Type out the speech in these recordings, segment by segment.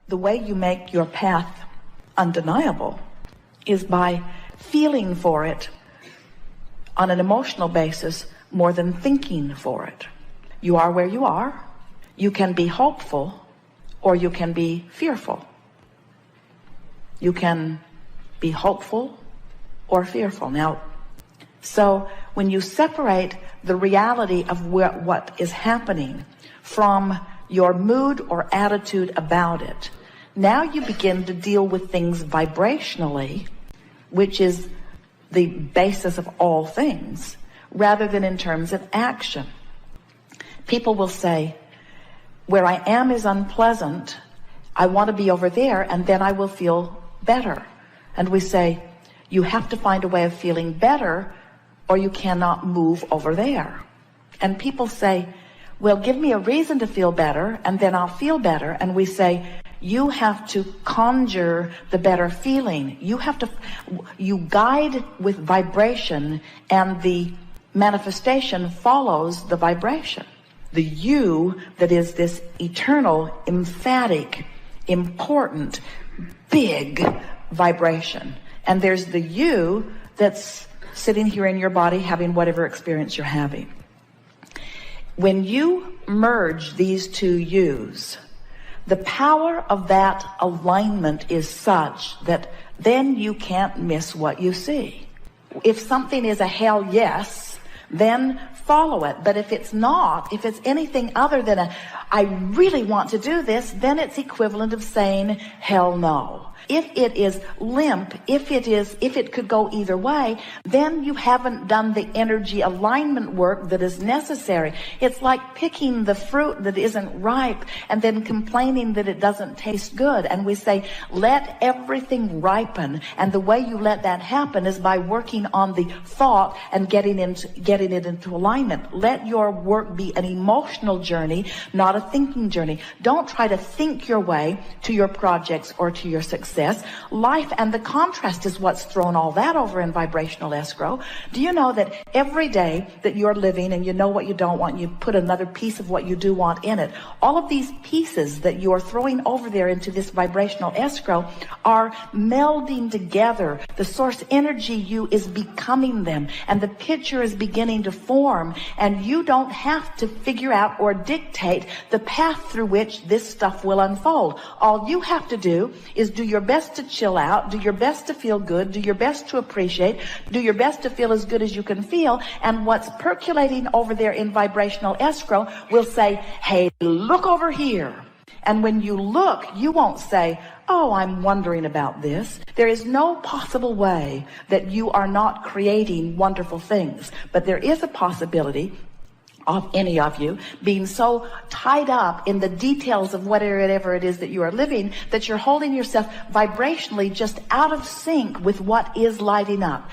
The way you make your path undeniable is by feeling for it on an emotional basis more than thinking for it. You are where you are. You can be hopeful or you can be fearful. You can be hopeful or fearful. Now, so when you separate the reality of what is happening from your mood or attitude about it, now you begin to deal with things vibrationally, which is the basis of all things, rather than in terms of action. People will say, where I am is unpleasant, I want to be over there, and then I will feel better. And we say, you have to find a way of feeling better, or you cannot move over there. And people say, well, give me a reason to feel better, and then I'll feel better. And we say, you have to conjure the better feeling. You guide with vibration, and the manifestation follows the vibration. The you that is this eternal, emphatic, important, big vibration. And there's the you that's sitting here in your body having whatever experience you're having. When you merge these two yous, the power of that alignment is such that then you can't miss what you see. If something is a hell yes, then follow it. But if it's not, if it's anything other than I really want to do this, then it's equivalent of saying hell no. If it is limp, if it could go either way, then you haven't done the energy alignment work that is necessary. It's like picking the fruit that isn't ripe and then complaining that it doesn't taste good. And we say, let everything ripen. And the way you let that happen is by working on the thought and getting it into alignment. Let your work be an emotional journey, not a thinking journey. Don't try to think your way to your projects or to your success. Life and the contrast is what's thrown all that over in vibrational escrow. Do you know that every day that you're living and you know what you don't want, you put another piece of what you do want in it. All of these pieces that you're throwing over there into this vibrational escrow are melding together. The source energy you is becoming them, and the picture is beginning to form, and you don't have to figure out or dictate the path through which this stuff will unfold. All you have to do is do your best to chill out, do your best to feel good, do your best to appreciate, do your best to feel as good as you can feel, and what's percolating over there in vibrational escrow will say, hey, look over here. And when you look, you won't say, oh, I'm wondering about this. There is no possible way that you are not creating wonderful things, but there is a possibility of any of you being so tied up in the details of whatever it is that you are living that you're holding yourself vibrationally just out of sync with what is lighting up.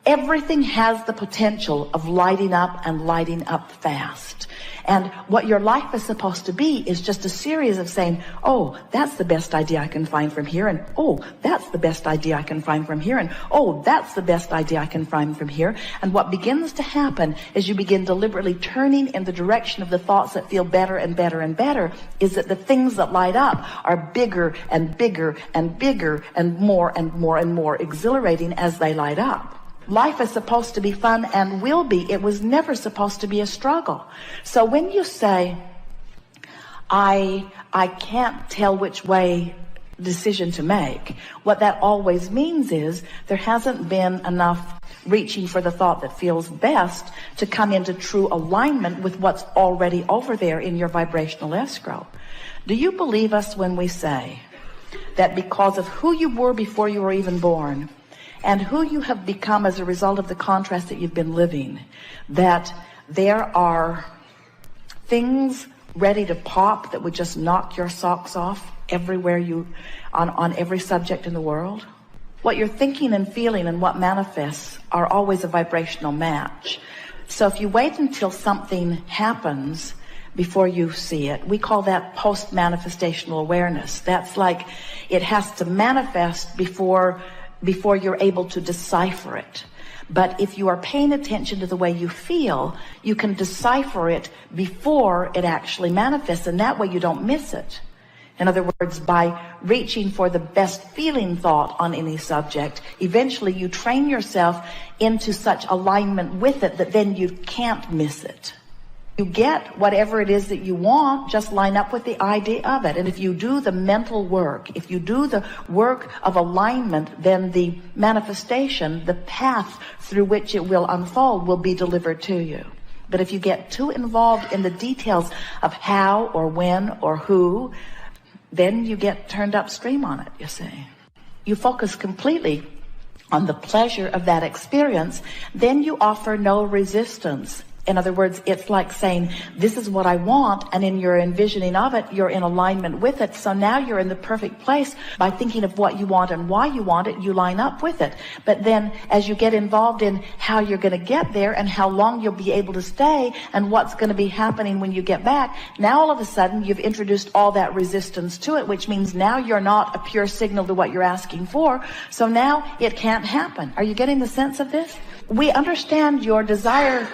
Everything has the potential of lighting up and lighting up fast. And what your life is supposed to be is just a series of saying, oh, that's the best idea I can find from here. And oh, that's the best idea I can find from here. And oh, that's the best idea I can find from here. And what begins to happen is you begin deliberately turning in the direction of the thoughts that feel better and better and better, is that the things that light up are bigger and bigger and bigger and more and more and more exhilarating as they light up. Life is supposed to be fun and will be. It was never supposed to be a struggle. So when you say, I can't tell which way decision to make, what that always means is there hasn't been enough reaching for the thought that feels best to come into true alignment with what's already over there in your vibrational escrow. Do you believe us when we say that because of who you were before you were even born, and who you have become as a result of the contrast that you've been living, that there are things ready to pop that would just knock your socks off everywhere on every subject in the world? What you're thinking and feeling and what manifests are always a vibrational match. So if you wait until something happens before you see it, we call that post-manifestational awareness. That's like it has to manifest before you're able to decipher it. But if you are paying attention to the way you feel, you can decipher it before it actually manifests, and that way you don't miss it. In other words, by reaching for the best feeling thought on any subject, eventually you train yourself into such alignment with it that then you can't miss it. You get whatever it is that you want, just line up with the idea of it. And if you do the mental work, if you do the work of alignment, then the manifestation, the path through which it will unfold will be delivered to you. But if you get too involved in the details of how or when or who, then you get turned upstream on it, you see. You focus completely on the pleasure of that experience, then you offer no resistance. In other words, it's like saying, this is what I want, and in your envisioning of it, you're in alignment with it. So now you're in the perfect place. By thinking of what you want and why you want it, you line up with it. But then as you get involved in how you're going to get there and how long you'll be able to stay and what's going to be happening when you get back, now all of a sudden you've introduced all that resistance to it, which means now you're not a pure signal to what you're asking for. So now it can't happen. Are you getting the sense of this? We understand your desire.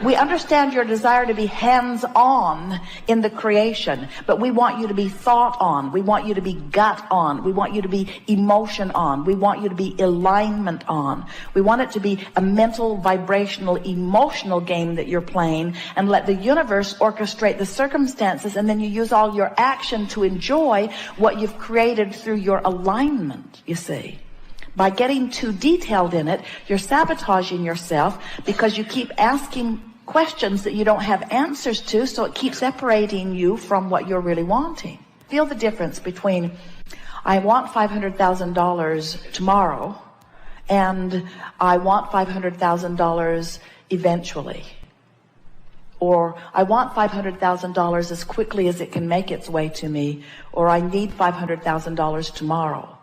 We understand your desire to be hands-on in the creation, but we want you to be thought-on. We want you to be gut-on. We want you to be emotion-on. We want you to be alignment-on. We want it to be a mental, vibrational, emotional game that you're playing, and let the universe orchestrate the circumstances, and then you use all your action to enjoy what you've created through your alignment, you see. By getting too detailed in it, you're sabotaging yourself because you keep asking questions that you don't have answers to, so it keeps separating you from what you're really wanting. Feel the difference between, I want $500,000 tomorrow, and I want $500,000 eventually. Or I want $500,000 as quickly as it can make its way to me, or I need $500,000 tomorrow.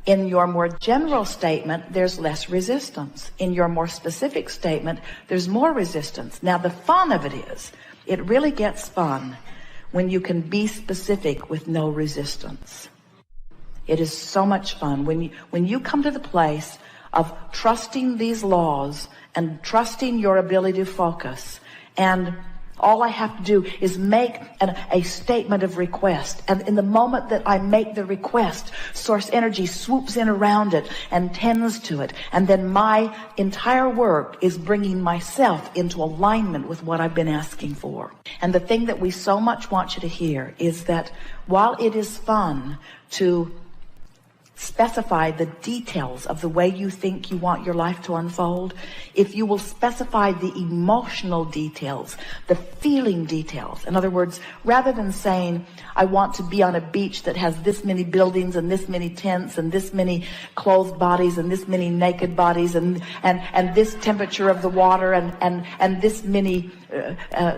In your more general statement, there's less resistance. In your more specific statement, there's more resistance. Now, the fun of it is, it really gets fun when you can be specific with no resistance. It is so much fun when you come to the place of trusting these laws and trusting your ability to focus, and all I have to do is make a statement of request. And in the moment that I make the request, source energy swoops in around it and tends to it. And then my entire work is bringing myself into alignment with what I've been asking for. And the thing that we so much want you to hear is that while it is fun to specify the details of the way you think you want your life to unfold, if you will specify the emotional details, the feeling details. In other words, rather than saying, I want to be on a beach that has this many buildings and this many tents and this many clothed bodies and this many naked bodies and this temperature of the water and this many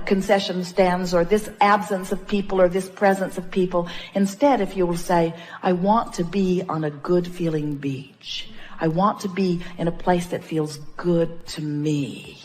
concession stands, or this absence of people or this presence of people. Instead, if you will say, I want to be on a good feeling beach. I want to be in a place that feels good to me.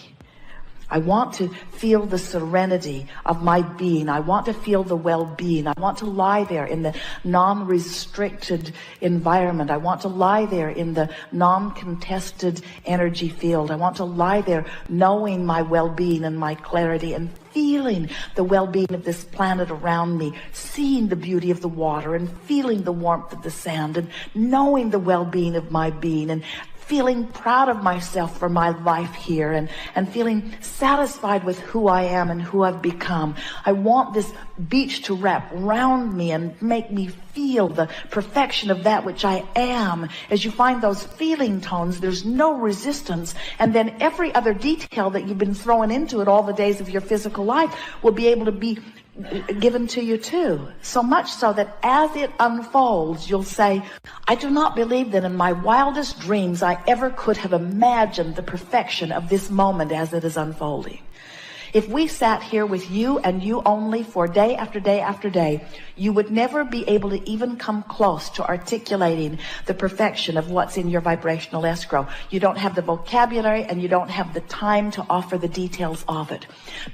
I want to feel the serenity of my being. I want to feel the well-being. I want to lie there in the non-restricted environment. I want to lie there in the non-contested energy field. I want to lie there knowing my well-being and my clarity and feeling the well-being of this planet around me, seeing the beauty of the water and feeling the warmth of the sand and knowing the well-being of my being and feeling proud of myself for my life here and feeling satisfied with who I am and who I've become. I want this beach to wrap around me and make me feel the perfection of that which I am. As you find those feeling tones, there's no resistance. And then every other detail that you've been throwing into it all the days of your physical life will be able to be given to you too. So much so that as it unfolds, you'll say, I do not believe that in my wildest dreams I ever could have imagined the perfection of this moment as it is unfolding. If we sat here with you and you only for day after day after day, you would never be able to even come close to articulating the perfection of what's in your vibrational escrow. You don't have the vocabulary and you don't have the time to offer the details of it.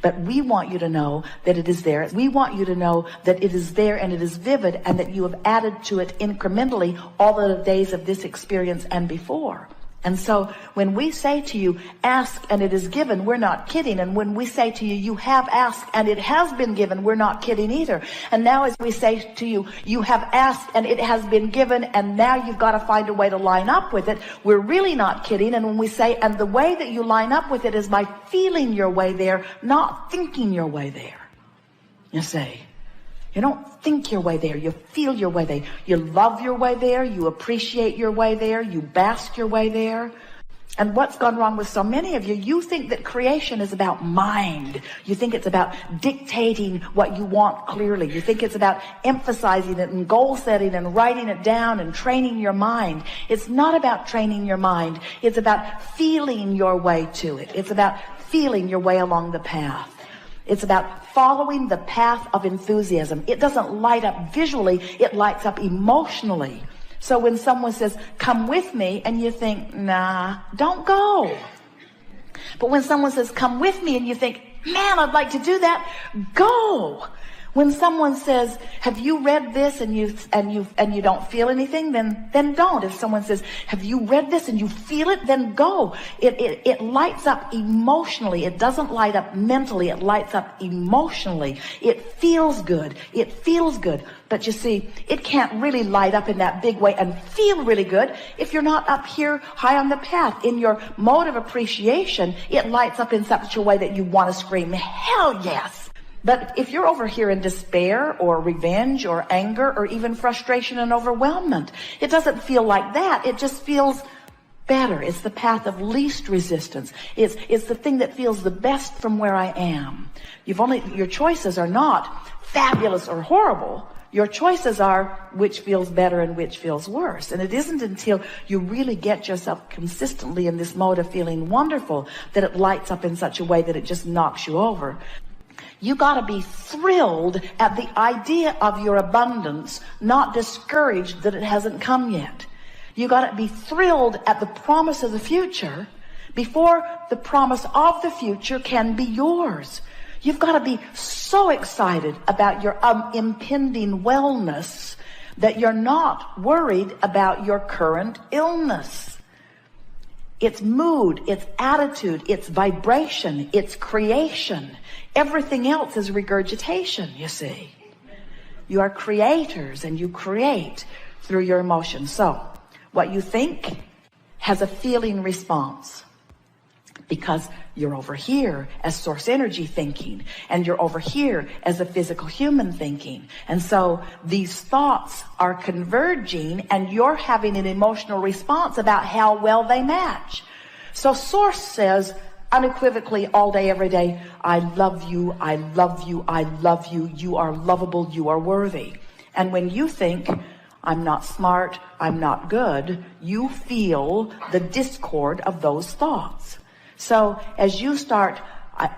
But we want you to know that it is there. We want you to know that it is there and it is vivid and that you have added to it incrementally all of the days of this experience and before. And so when we say to you, ask and it is given, we're not kidding. And when we say to you, you have asked and it has been given, we're not kidding either. And now as we say to you, you have asked and it has been given, and now you've got to find a way to line up with it, we're really not kidding. And when we say, and the way that you line up with it is by feeling your way there, not thinking your way there. You see, you don't think your way there, you feel your way there. You love your way there, you appreciate your way there, you bask your way there. And what's gone wrong with so many of you, you think that creation is about mind. You think it's about dictating what you want clearly. You think it's about emphasizing it and goal setting and writing it down and training your mind. It's not about training your mind. It's about feeling your way to it. It's about feeling your way along the path. It's about following the path of enthusiasm. It doesn't light up visually, it lights up emotionally. So when someone says, come with me, and you think, nah, don't go. But when someone says, come with me, and you think, man, I'd like to do that, go. When someone says, have you read this, and you don't feel anything, then don't. If someone says, have you read this and you feel it, then go. It lights up emotionally. It doesn't light up mentally. It lights up emotionally. It feels good. It feels good. But you see, it can't really light up in that big way and feel really good if you're not up here high on the path. In your mode of appreciation, it lights up in such a way that you want to scream, hell yes. But if you're over here in despair or revenge or anger or even frustration and overwhelmment, it doesn't feel like that. It just feels better. It's the path of least resistance. It's the thing that feels the best from where I am. Your choices are not fabulous or horrible. Your choices are which feels better and which feels worse. And it isn't until you really get yourself consistently in this mode of feeling wonderful that it lights up in such a way that it just knocks you over. You got to be thrilled at the idea of your abundance, not discouraged that it hasn't come yet. You got to be thrilled at the promise of the future before the promise of the future can be yours. You've got to be so excited about your impending wellness that you're not worried about your current illness. It's mood, it's attitude, it's vibration, it's creation. Everything else is regurgitation, you see. You are creators and you create through your emotions. So, what you think has a feeling response because you're over here as source energy thinking and you're over here as a physical human thinking. And so these thoughts are converging and you're having an emotional response about how well they match. So source says unequivocally all day, every day, I love you, I love you, I love you, you are lovable, you are worthy. And when you think, I'm not smart, I'm not good, you feel the discord of those thoughts. So as you start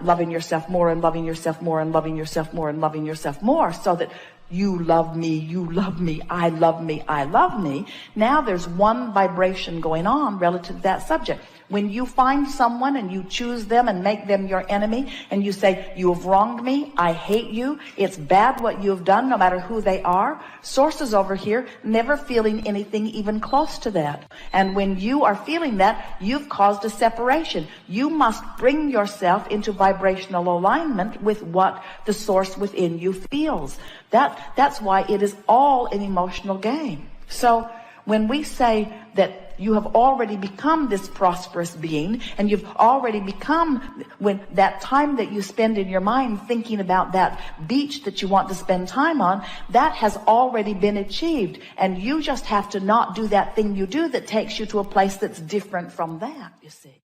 loving yourself more and loving yourself more and loving yourself more and loving yourself more so that you love me, I love me, I love me. Now there's one vibration going on relative to that subject. When you find someone and you choose them and make them your enemy and you say, you have wronged me, I hate you, it's bad what you have done no matter who they are, source is over here never feeling anything even close to that. And when you are feeling that, you've caused a separation. You must bring yourself into vibrational alignment with what the source within you feels. That's why it is all an emotional game. So when we say that you have already become this prosperous being and you've already become, when that time that you spend in your mind thinking about that beach that you want to spend time on, that has already been achieved. And you just have to not do that thing you do that takes you to a place that's different from that, you see.